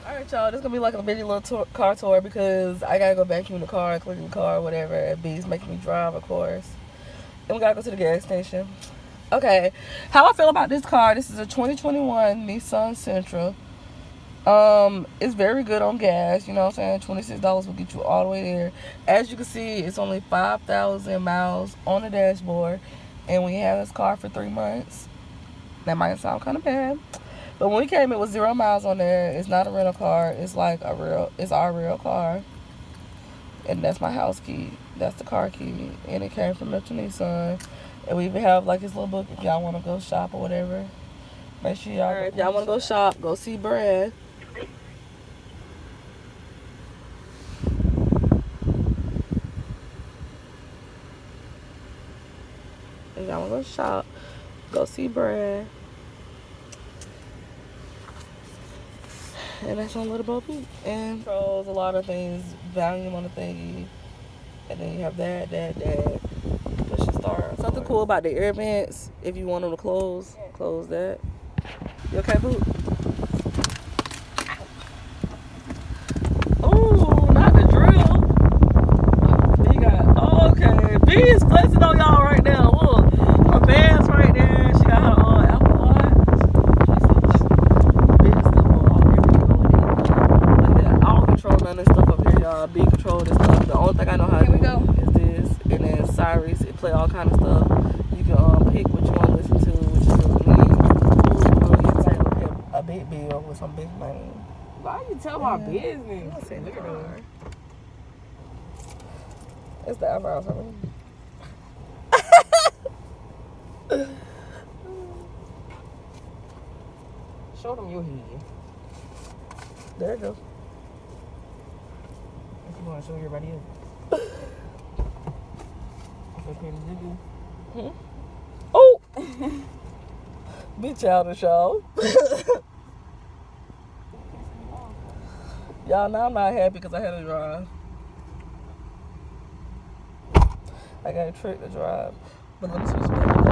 Alright, y'all, this is gonna be like a mini little car tour because I gotta go vacuum the car, clean the car, whatever. And B's making me drive, of course. And we gotta go to the gas station. Okay, how I feel about this car, this is a 2021 Nissan Sentra. It's very good on gas, you know what I'm saying? $26 will get you all the way there. As you can see, it's only 5,000 miles on the dashboard. And we had this car for 3 months. That might sound kind of bad. But when we came, it was 0 miles on there. It's not a rental car. It's like it's our real car. And that's my house key. That's the car key. And it came from Metro Nissan. And we even have like this little book if y'all want to go shop or whatever. Make sure y'all, if y'all want to go shop, go see Brad. If y'all want to go shop, go see Brad. And that's on Little Bo Peep. And controls a lot of things, volume on the thingy. And then you have that. Push and start. Something cool about the air vents, if you want them to close that. You okay, boo? Ooh, not the drill. B got, oh, okay. B is flexing on y'all right now. Look, her band's right there. She got her Apple Watch. Big stuff already. Yeah, I don't control none of this stuff up here, y'all. B control this stuff. The only thing I know how to do is this. And then Cyrus, it play all kind of stuff. You can pick what you want to listen to, which is really neat. A big bill with some big money. Why you tell my business? Look at her. It's the eyebrows, I mean. Show them your head. There you go. If you want to show everybody else. Okay, Hmm? Oh! Be childish, y'all. Y'all, now I'm not happy because I had to drive. I got a trick to drive. But let me switch back. But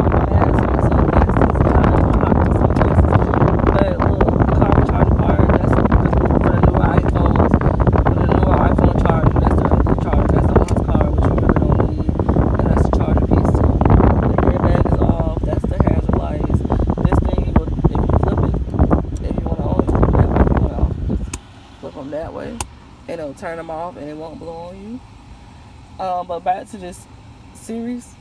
look, car charger part, that's for the newer iPhones. For the newer iPhone charger, that's the charger. That's the one's car, which you really don't need. And that's the charger piece too. The airbag is off. That's the hazard lights. This thing, if you flip it, if you want to only flip it that way, if you want to flip them that way, and it'll turn them off and it won't blow on you. But back to this series.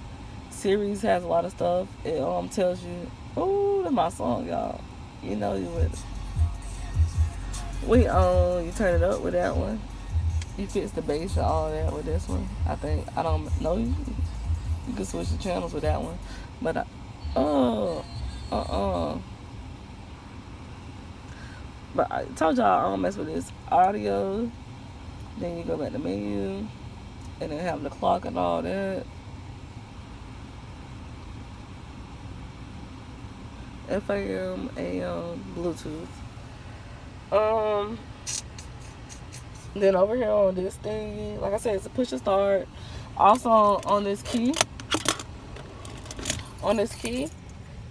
Series has a lot of stuff. It tells you, oh, that's my song, y'all. You know you would. You turn it up with that one. You fix the bass and all that with this one. I think I don't know you can switch the channels with that one. But But I told y'all I don't mess with this audio. Then you go back to menu, and then have the clock and all that. FM, AM, Bluetooth. Then over here on this thing, like I said, it's a push and start. Also on this key,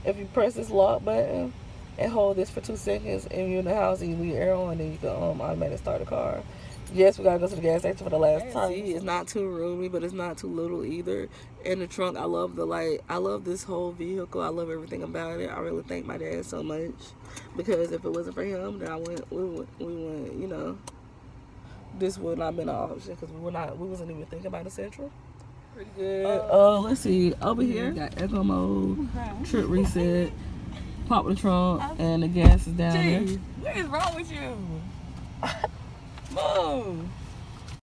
if you press this lock button and hold this for 2 seconds, and you're in the house and you leave air on, then you can automatically start the car. Yes, we gotta go to the gas station for the last time. See, it's not too roomy, but it's not too little either. In the trunk, I love the light. I love this whole vehicle. I love everything about it. I really thank my dad so much, because if it wasn't for him, then we went, you know, this would not have been an option, because we wasn't even thinking about a Sentra. Pretty good. Let's see. Over here, got echo mode, trip reset, pop the trunk, and the gas is down there. What is wrong with you? Move.